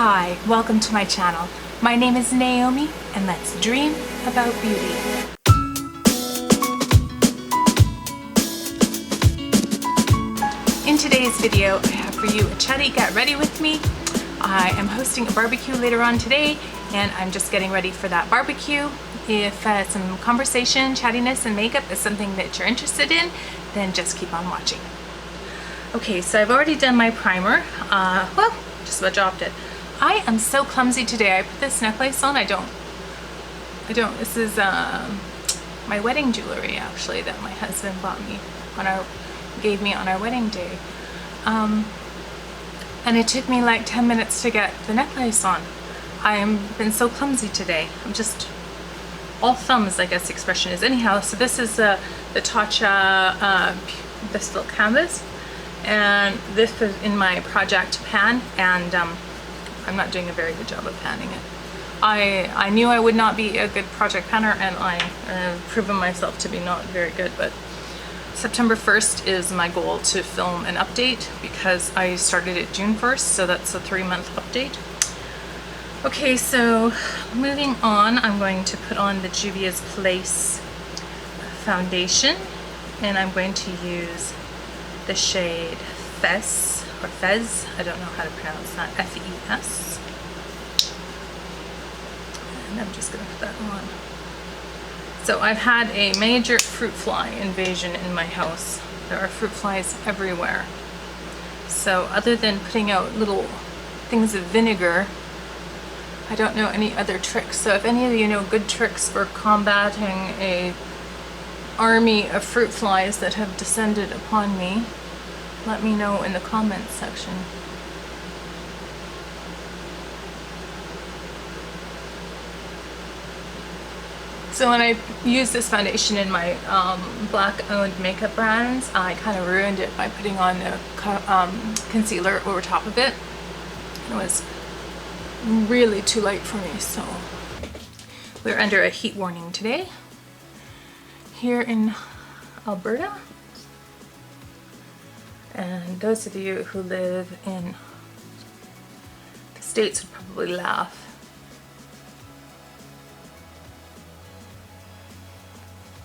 Hi, welcome to my channel. My name is Naomi and let's dream about beauty. In today's video, I have for you a Chatty Get Ready With Me. I am hosting a barbecue later on today and I'm just getting ready for that barbecue. If some conversation, chattiness, and makeup is something that you're interested in, then just keep on watching. Okay, so I've already done my primer. Well, just about dropped it. I am so clumsy today. I put this necklace on. I don't. This is my wedding jewelry actually that my husband bought me gave me on our wedding day. And it took me like 10 minutes to get the necklace on. I've been so clumsy today. I'm just all thumbs, I guess the expression is. Anyhow, so this is the Tatcha this little canvas, and this was in my project pan, and I'm not doing a very good job of panning it. I knew I would not be a good project panner, and I've proven myself to be not very good, but September 1st is my goal to film an update because I started it June 1st, so that's a 3-month update. Okay, so moving on, I'm going to put on the Juvia's Place foundation, and I'm going to use the shade Fez, or Fez, I don't know how to pronounce that, F-E-S. And I'm just going to put that on. So I've had a major fruit fly invasion in my house. There are fruit flies everywhere. So other than putting out little things of vinegar, I don't know any other tricks. So if any of you know good tricks for combating a army of fruit flies that have descended upon me, let me know in the comments section. So when I used this foundation in my black-owned makeup brands, I kind of ruined it by putting on the concealer over top of it. It was really too light for me, so we're under a heat warning today here in Alberta. And those of you who live in the States would probably laugh.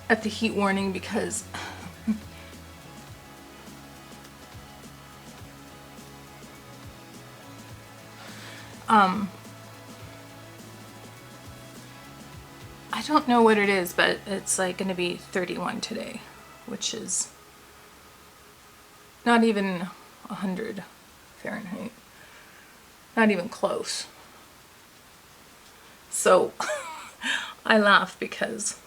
At the heat warning because I don't know what it is, but it's like going to be 31 today, which is not even 100 Fahrenheit, not even close. So I laugh because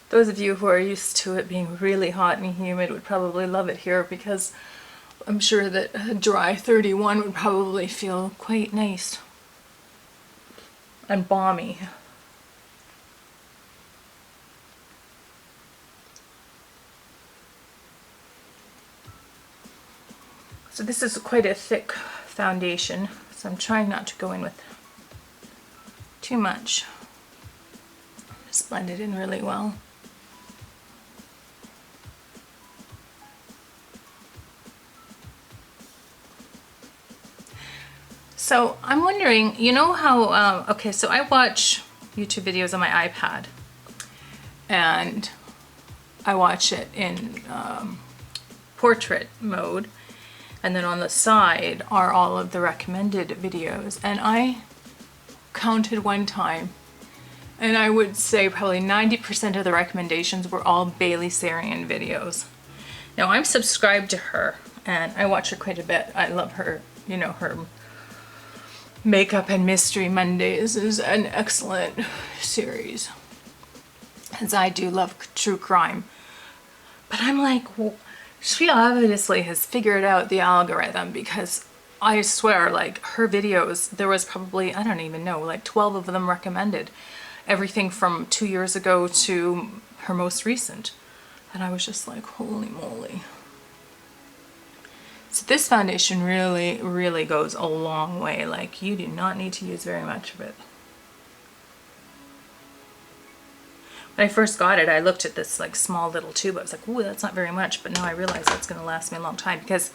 those of you who are used to it being really hot and humid would probably love it here, because I'm sure that a dry 31 would probably feel quite nice and balmy. So this is quite a thick foundation, so I'm trying not to go in with too much. Just blend it in really well. So I'm wondering, you know how, okay, so I watch YouTube videos on my iPad, and I watch it in portrait mode, and then on the side are all of the recommended videos, and I counted one time, and I would say probably 90% of the recommendations were all Bailey Sarian videos. Now I'm subscribed to her and I watch her quite a bit. I love her, you know, her Makeup and Mystery Mondays is an excellent series, as I do love true crime. But I'm like, well, she obviously has figured out the algorithm, because I swear, like, her videos, there was probably, I don't even know, like 12 of them recommended. Everything from 2 years ago to her most recent. And I was just like, holy moly. So this foundation really, really goes a long way. Like, you do not need to use very much of it. When I first got it, I looked at this like small little tube. I was like, ooh, that's not very much. But now I realize that's going to last me a long time, because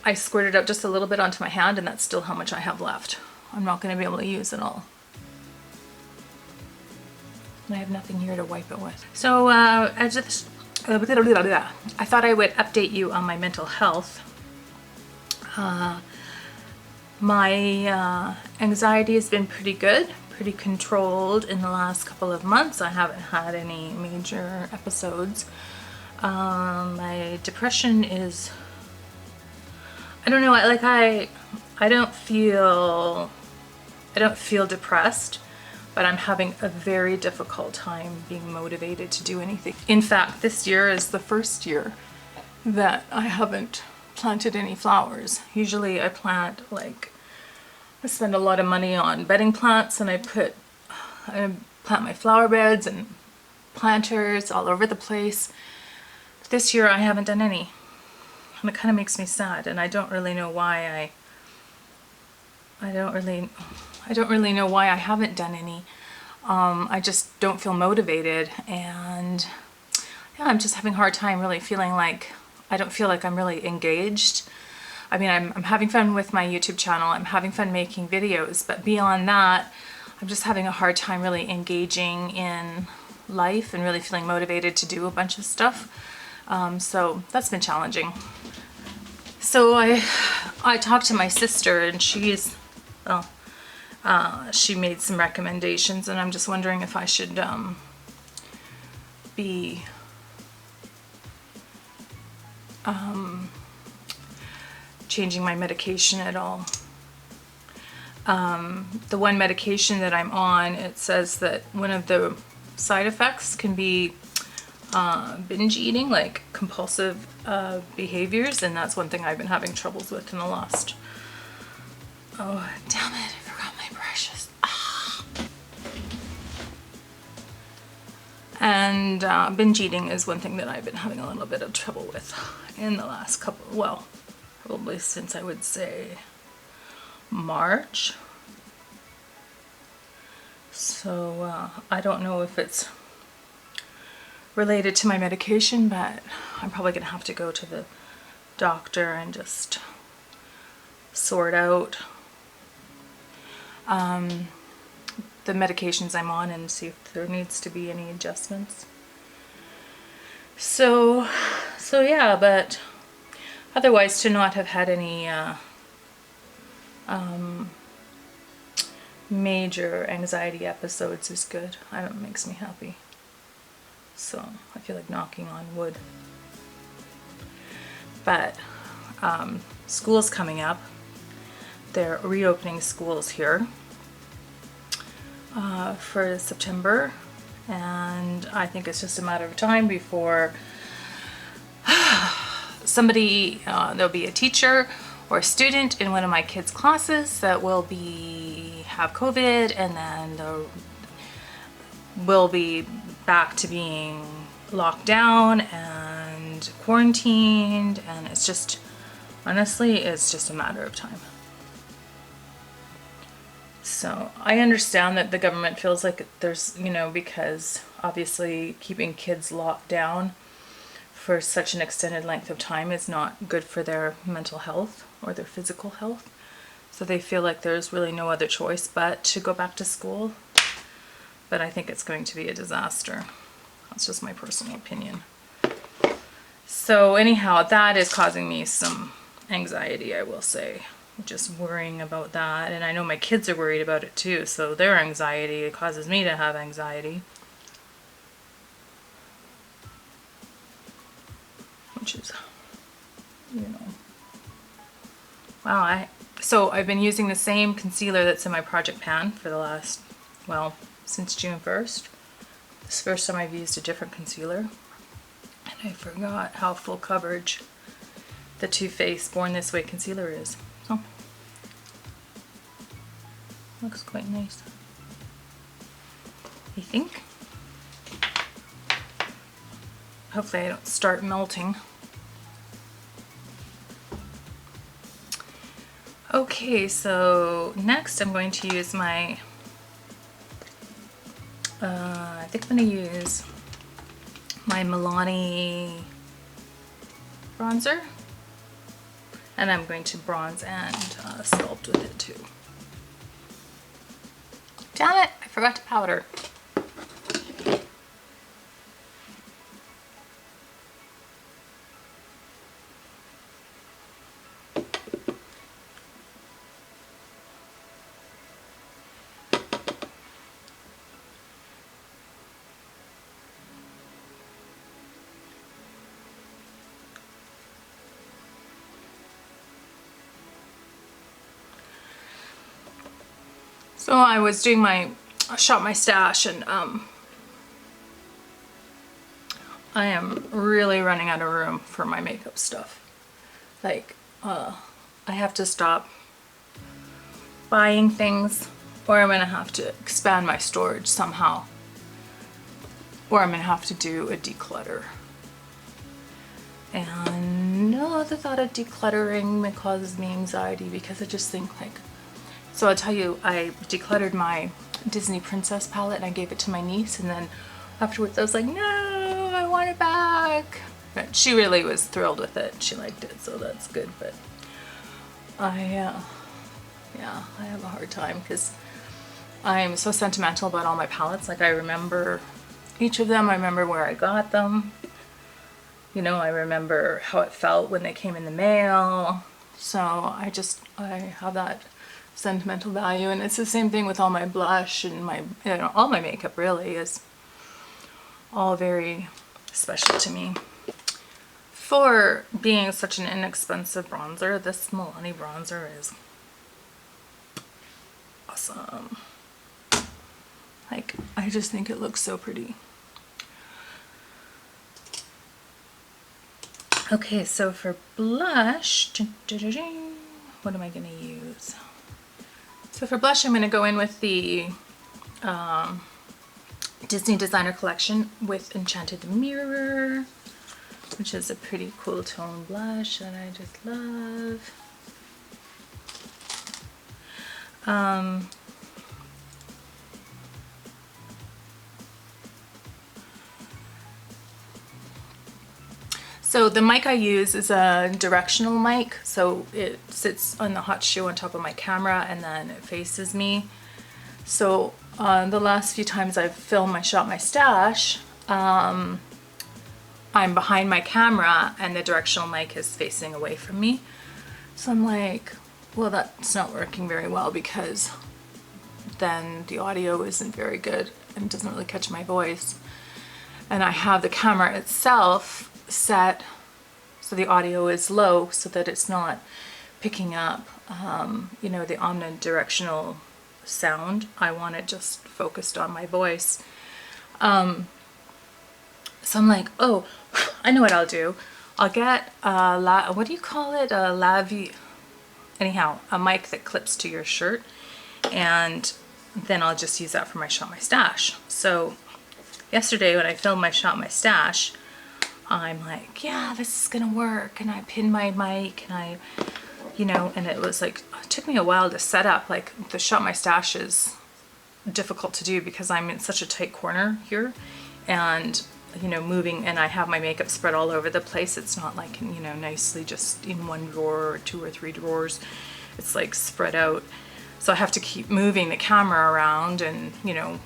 I squirted out just a little bit onto my hand, and that's still how much I have left. I'm not going to be able to use it all. And I have nothing here to wipe it with. So I thought I would update you on my mental health. My anxiety has been pretty good, pretty controlled in the last couple of months. I haven't had any major episodes. My depression is, I don't know, like I don't feel depressed, but I'm having a very difficult time being motivated to do anything. In fact, this year is the first year that I haven't planted any flowers. Usually I plant, like, I spend a lot of money on bedding plants, and I plant my flower beds and planters all over the place. This year I haven't done any, and it kind of makes me sad, and I don't really know why I don't really know why I haven't done any. I just don't feel motivated, and yeah, I'm just having a hard time really feeling like, I don't feel like I'm really engaged. I mean, I'm having fun with my YouTube channel, I'm having fun making videos, but beyond that, I'm just having a hard time really engaging in life and really feeling motivated to do a bunch of stuff. So that's been challenging. So I talked to my sister, and she's, she made some recommendations, and I'm just wondering if I should be changing my medication at all. The one medication that I'm on, it says that one of the side effects can be binge eating, like compulsive behaviors, and that's one thing I've been having troubles with in the last, oh damn it, I forgot my brushes. And binge eating is one thing that I've been having a little bit of trouble with in the last couple, well, probably since I would say March. So I don't know if it's related to my medication, but I'm probably gonna have to go to the doctor and just sort out the medications I'm on and see if there needs to be any adjustments. So yeah, but otherwise, to not have had any major anxiety episodes is good. It makes me happy. So I feel like knocking on wood. But school's coming up. They're reopening schools here for September, and I think it's just a matter of time before somebody, there'll be a teacher or a student in one of my kids' classes that will have COVID, and then we'll be back to being locked down and quarantined, and it's just, honestly, it's just a matter of time. So I understand that the government feels like there's, because obviously keeping kids locked down for such an extended length of time is not good for their mental health or their physical health. So they feel like there's really no other choice but to go back to school. But I think it's going to be a disaster. That's just my personal opinion. So anyhow, that is causing me some anxiety, I will say. Just worrying about that, and I know my kids are worried about it too, so their anxiety causes me to have anxiety, which is, wow. So I've been using the same concealer that's in my project pan for the last, well, since June 1st. This is the first time I've used a different concealer, and I forgot how full coverage the Too Faced Born This Way concealer is. So looks quite nice, I think. Hopefully I don't start melting. Okay, so next I'm going to use my, I think I'm going to use my Milani bronzer. And I'm going to bronze and sculpt with it too. Damn it, I forgot to powder. So I was doing I shot my stash, and I am really running out of room for my makeup stuff. Like, I have to stop buying things, or I'm gonna have to expand my storage somehow, or I'm gonna have to do a declutter. And no, the thought of decluttering causes me anxiety, because I just think like, so I'll tell you, I decluttered my Disney Princess palette and I gave it to my niece, and then afterwards I was like, no, I want it back. But she really was thrilled with it. She liked it, so that's good. But yeah, I have a hard time because I'm so sentimental about all my palettes. Like, I remember each of them. I remember where I got them. You know, I remember how it felt when they came in the mail. So I have that sentimental value, and it's the same thing with all my blush and my, you know, all my makeup really is all very special to me. For being such an inexpensive bronzer, this Milani bronzer is awesome. Like, I just think it looks so pretty. Okay, so for blush, what am I gonna use? So for blush, I'm going to go in with the Disney Designer Collection with Enchanted Mirror, which is a pretty cool tone blush that I just love. So the mic I use is a directional mic, so it sits on the hot shoe on top of my camera and then it faces me. So the last few times I've filmed shot my stash, I'm behind my camera and the directional mic is facing away from me. So I'm like, well, that's not working very well, because then the audio isn't very good and doesn't really catch my voice. And I have the camera itself set so the audio is low, so that it's not picking up you know, the omnidirectional sound. I want it just focused on my voice. So I'm like, oh, I know what I'll do. I'll get what do you call it, anyhow, a mic that clips to your shirt, and then I'll just use that for my shot my stash. So yesterday when I filmed shot my stash, I'm like, yeah, this is gonna work, and I pinned my mic, and I, you know, and it was like, it took me a while to set up. Like, the shot my stash is difficult to do because I'm in such a tight corner here, and you know, moving, and I have my makeup spread all over the place. It's not like, you know, nicely just in one drawer or 2 or 3 drawers. It's like spread out, so I have to keep moving the camera around, and you know,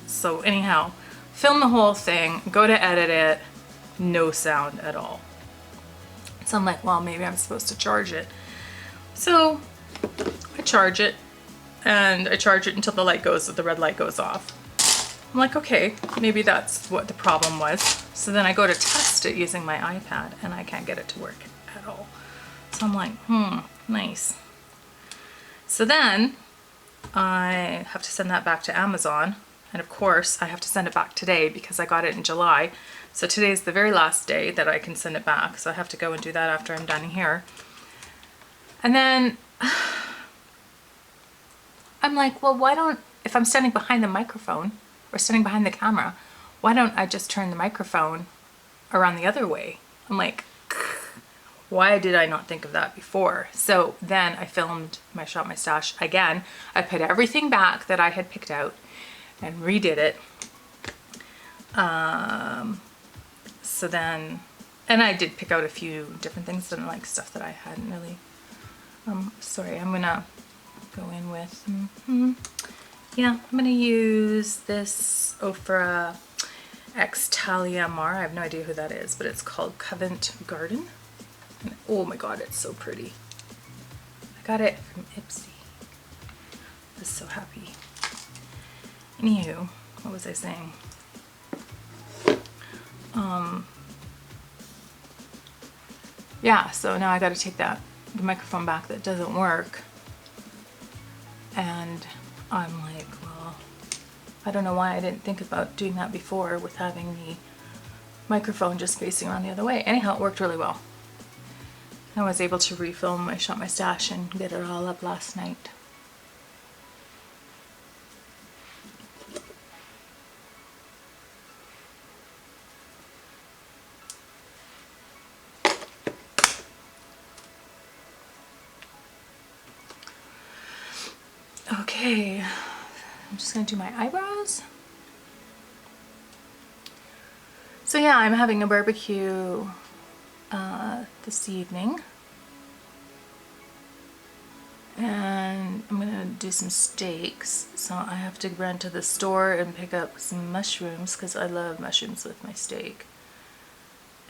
so anyhow, film the whole thing, go to edit it, no sound at all. So I'm like, well, maybe I'm supposed to charge it. So I charge it, and I charge it until the red light goes off. I'm like, okay, maybe that's what the problem was. So then I go to test it using my iPad, and I can't get it to work at all. So I'm like, nice. So then I have to send that back to Amazon. And of course, I have to send it back today because I got it in July. So today's the very last day that I can send it back. So I have to go and do that after I'm done here. And then I'm like, well, why don't, if I'm standing behind the microphone or standing behind the camera, why don't I just turn the microphone around the other way? I'm like, why did I not think of that before? So then I filmed shot my stash again. I put everything back that I had picked out and redid it. So then And I did pick out a few different things and like stuff that I hadn't really, sorry, I'm gonna go in with, yeah, I'm gonna use this Ofra X Talia Mar. I have no idea who that is, but it's called Covent Garden. And oh my god, it's so pretty. I got it from Ipsy. I was so happy. Anywho, what was I saying? Yeah, so now I got to take the microphone back that doesn't work. And I'm like, well, I don't know why I didn't think about doing that before with having the microphone just facing around the other way. Anyhow, it worked really well. I was able to refilm I Shot My Stash and get it all up last night. Okay, I'm just gonna do my eyebrows. So yeah, I'm having a barbecue this evening. And I'm gonna do some steaks. So I have to run to the store and pick up some mushrooms because I love mushrooms with my steak.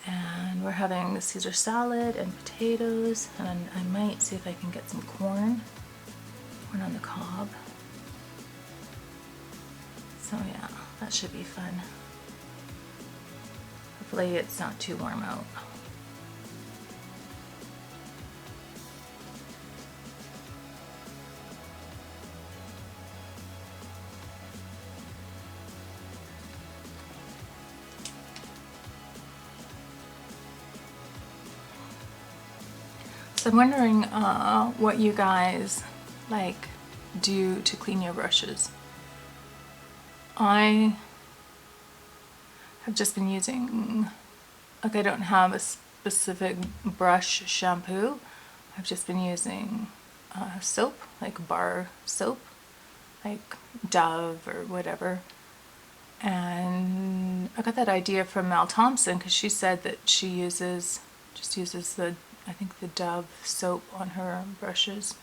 And we're having the Caesar salad and potatoes, and I might see if I can get some corn on the cob. So yeah, that should be fun. Hopefully it's not too warm out. So I'm wondering what you guys like do to clean your brushes. I have just been using, like I don't have a specific brush shampoo. I've just been using soap, like bar soap, like Dove or whatever. And I got that idea from Mel Thompson because she said that she just uses the, I think the Dove soap on her brushes.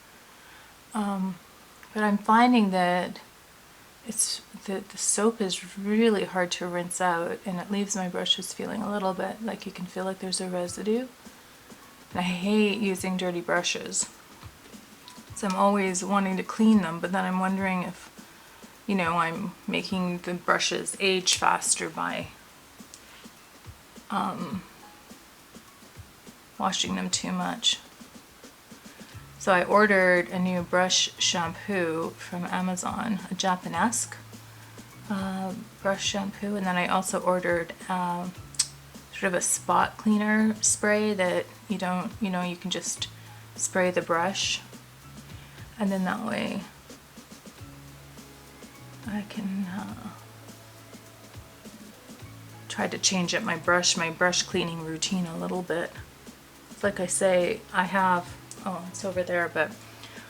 But I'm finding that the soap is really hard to rinse out, and it leaves my brushes feeling a little bit like you can feel like there's a residue. And I hate using dirty brushes. So I'm always wanting to clean them, but then I'm wondering if, you know, I'm making the brushes age faster by washing them too much. So I ordered a new brush shampoo from Amazon, a Japanesque brush shampoo, and then I also ordered sort of a spot cleaner spray that you don't, you know, you can just spray the brush, and then that way I can try to change up my brush cleaning routine a little bit. Like I say, I have, oh, it's over there, but I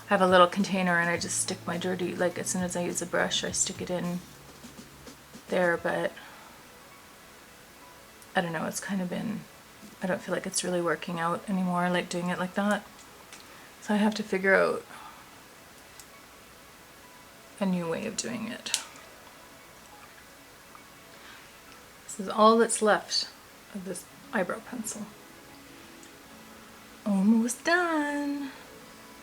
have a little container and I just stick my dirty, like as soon as I use a brush, I stick it in there, but I don't know, it's kind of been, I don't feel like it's really working out anymore, like doing it like that. So I have to figure out a new way of doing it. This is all that's left of this eyebrow pencil. Almost done.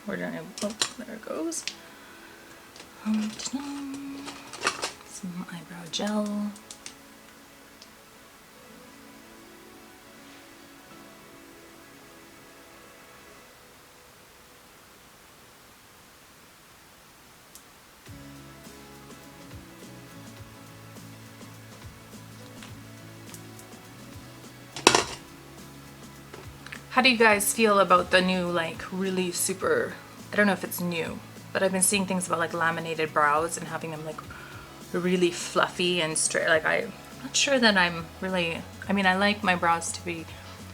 We're done. Oh, there it goes. Some eyebrow gel. How do you guys feel about the new, like, really super, I don't know if it's new, but I've been seeing things about like laminated brows and having them like really fluffy and straight. Like I'm not sure that I'm really, I mean, I like my brows to be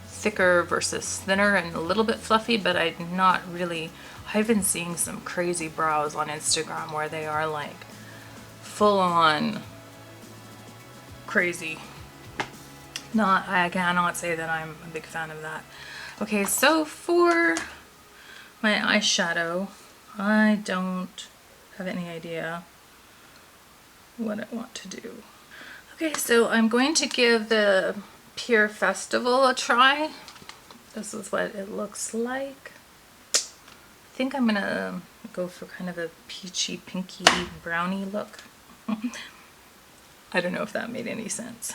thicker versus thinner and a little bit fluffy, but I'm not really, I've been seeing some crazy brows on Instagram where they are like full on crazy. I cannot say that I'm a big fan of that. Okay, so for my eyeshadow, I don't have any idea what I want to do. Okay, so I'm going to give the Pur Festival a try. This is what it looks like. I think I'm gonna go for kind of a peachy, pinky, brownie look. I don't know if that made any sense.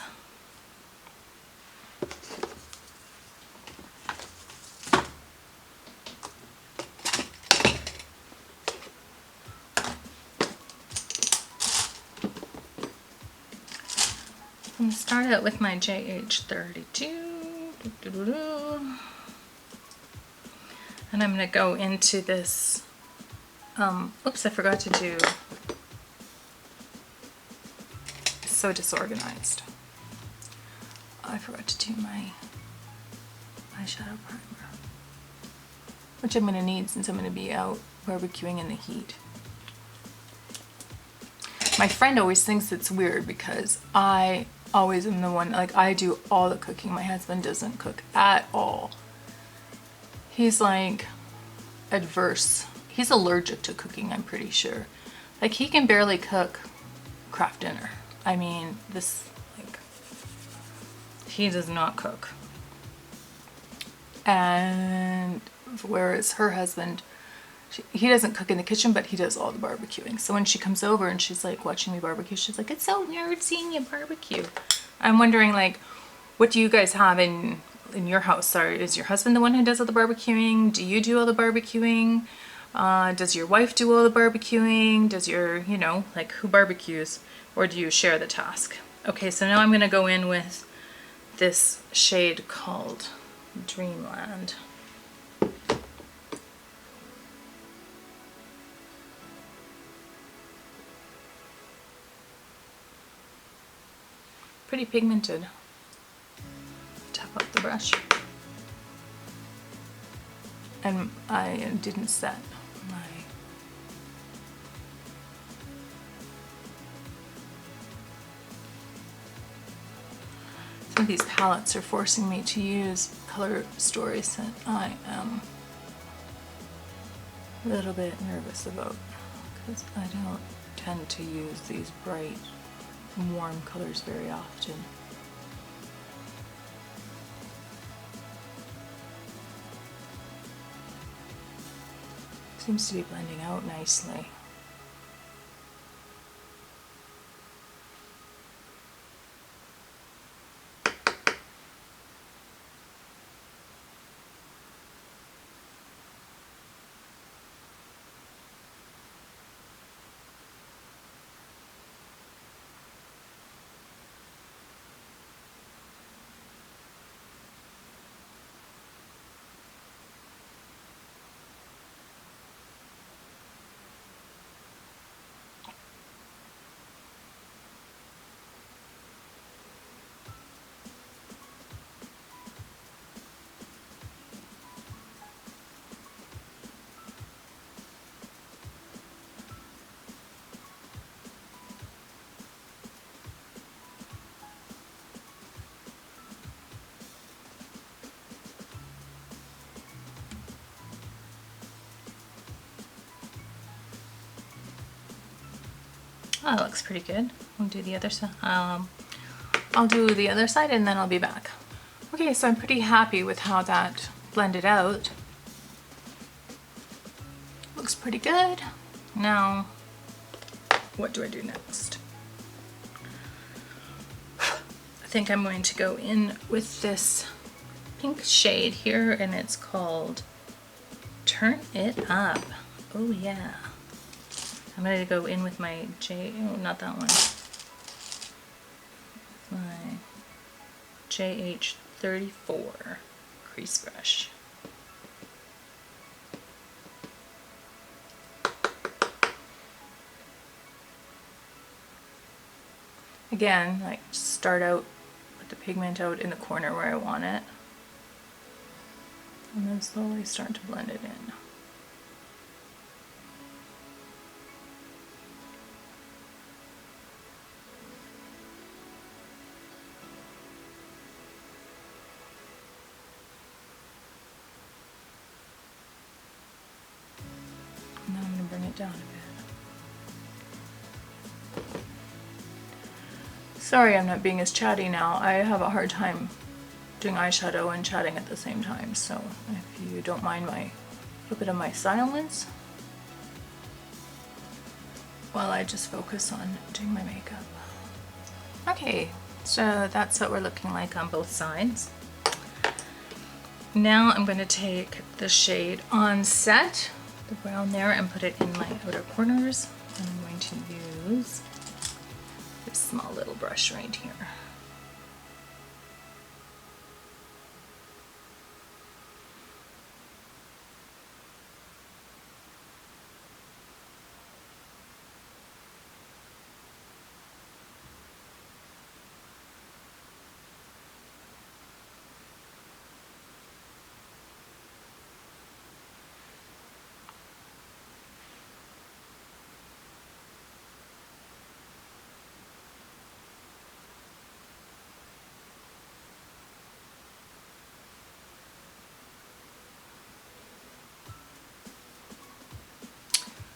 I'm going to start out with my JH32. And I'm going to go into this, oops, I forgot to do, it's so disorganized. I forgot to do my eyeshadow primer, which I'm going to need since I'm going to be out barbecuing in the heat. My friend always thinks it's weird because I always am the one, like I do all the cooking. My husband doesn't cook at all. He's like adverse. He's allergic to cooking, I'm pretty sure. Like he can barely cook craft dinner. I mean, he does not cook. And whereas her husband, he doesn't cook in the kitchen, but he does all the barbecuing. So when she comes over and she's like watching me barbecue, she's like, it's so weird seeing you barbecue. I'm wondering, like, what do you guys have in your house? Sorry, is your husband the one who does all the barbecuing? Do you do all the barbecuing? Does your wife do all the barbecuing? Does your, you know, like who barbecues? Or do you share the task? Okay, so now I'm gonna go in with this shade called Dreamland. Pretty pigmented. Tap up the brush. And I didn't set my some of these palettes are forcing me to use color stories that I am a little bit nervous about because I don't tend to use these bright warm colors very often. Seems to be blending out nicely. Oh, that looks pretty good. We'll do the other side. I'll do the other side and then I'll be back. Okay, so I'm pretty happy with how that blended out. Looks pretty good. Now, what do I do next? I think I'm going to go in with this pink shade here, and it's called Turn It Up. Oh yeah. I'm going to go in with my not that one. My JH34 crease brush. Again, like start out with the pigment out in the corner where I want it, and then slowly start to blend it in. it down a bit. Sorry I'm not being as chatty now. I have a hard time doing eyeshadow and chatting at the same time, so if you don't mind a little bit of my silence while I just focus on doing my makeup. Okay, so that's what we're looking like on both sides. Now I'm going to take the shade Onset, the brown there, and put it in my outer corners. And I'm going to use this small little brush right here.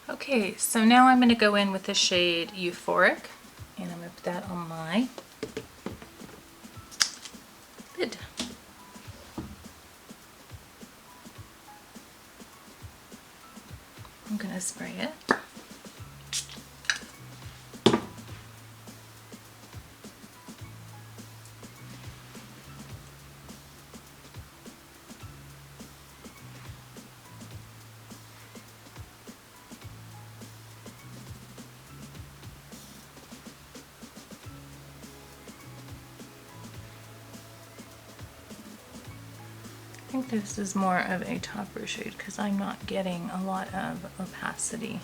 Okay, so now I'm going to go in with the shade Euphoric, and I'm going to put that on my lid. I'm going to spray it. I think this is more of a topper shade because I'm not getting a lot of opacity.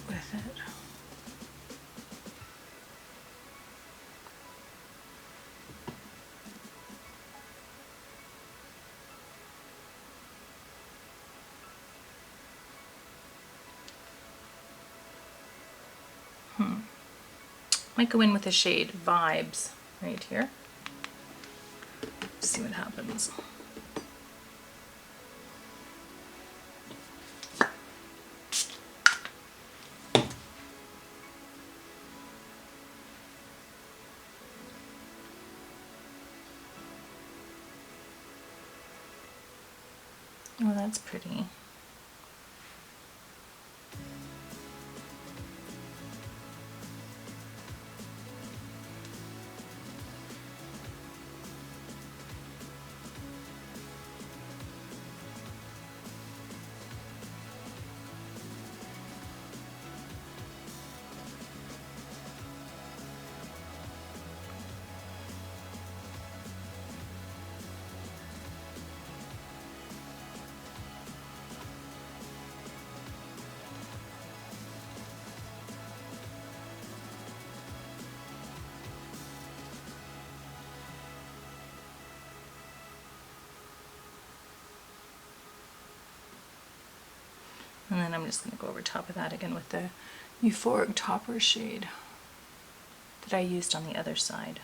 With it. Might go in with the shade Vibes right here. See what happens. Oh, that's pretty. And then I'm just going to go over top of that again with the Euphoric Topper shade that I used on the other side.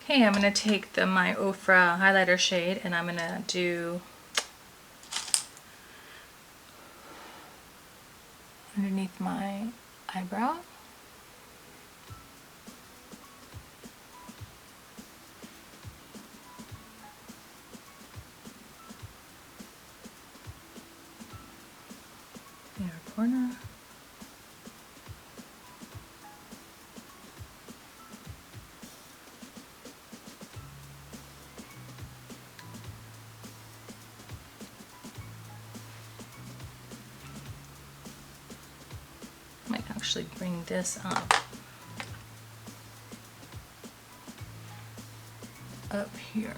Okay, I'm going to take my Ofra highlighter shade and I'm going to do underneath my eyebrow. Inner corner. Might actually bring this up here.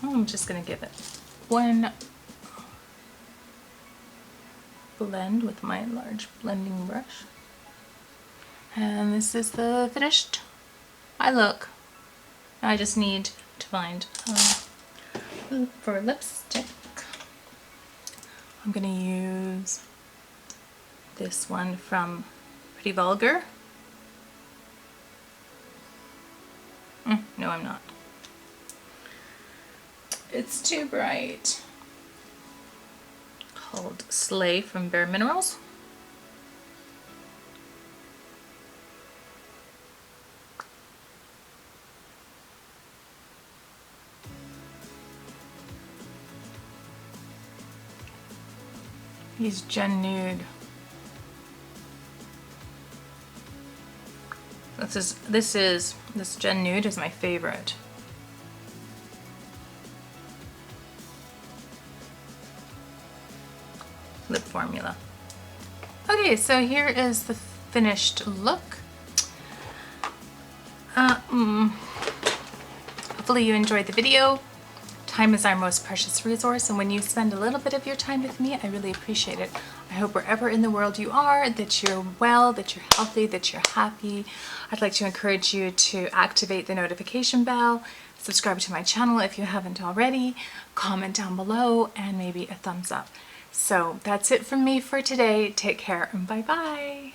I'm just going to give it one blend with my large blending brush. And this is the finished eye look. I just need to find for lipstick. I'm gonna use this one from Pretty Vulgar. No, I'm not. It's too bright. Called Slay from Bare Minerals. He's Gen Nude. This Gen Nude is my favorite. Lip formula. Okay, so here is the finished look. Hopefully you enjoyed the video. Time is our most precious resource, and when you spend a little bit of your time with me, I really appreciate it. I hope wherever in the world you are, that you're well, that you're healthy, that you're happy. I'd like to encourage you to activate the notification bell, subscribe to my channel if you haven't already, comment down below, and maybe a thumbs up. So that's it from me for today. Take care and bye-bye.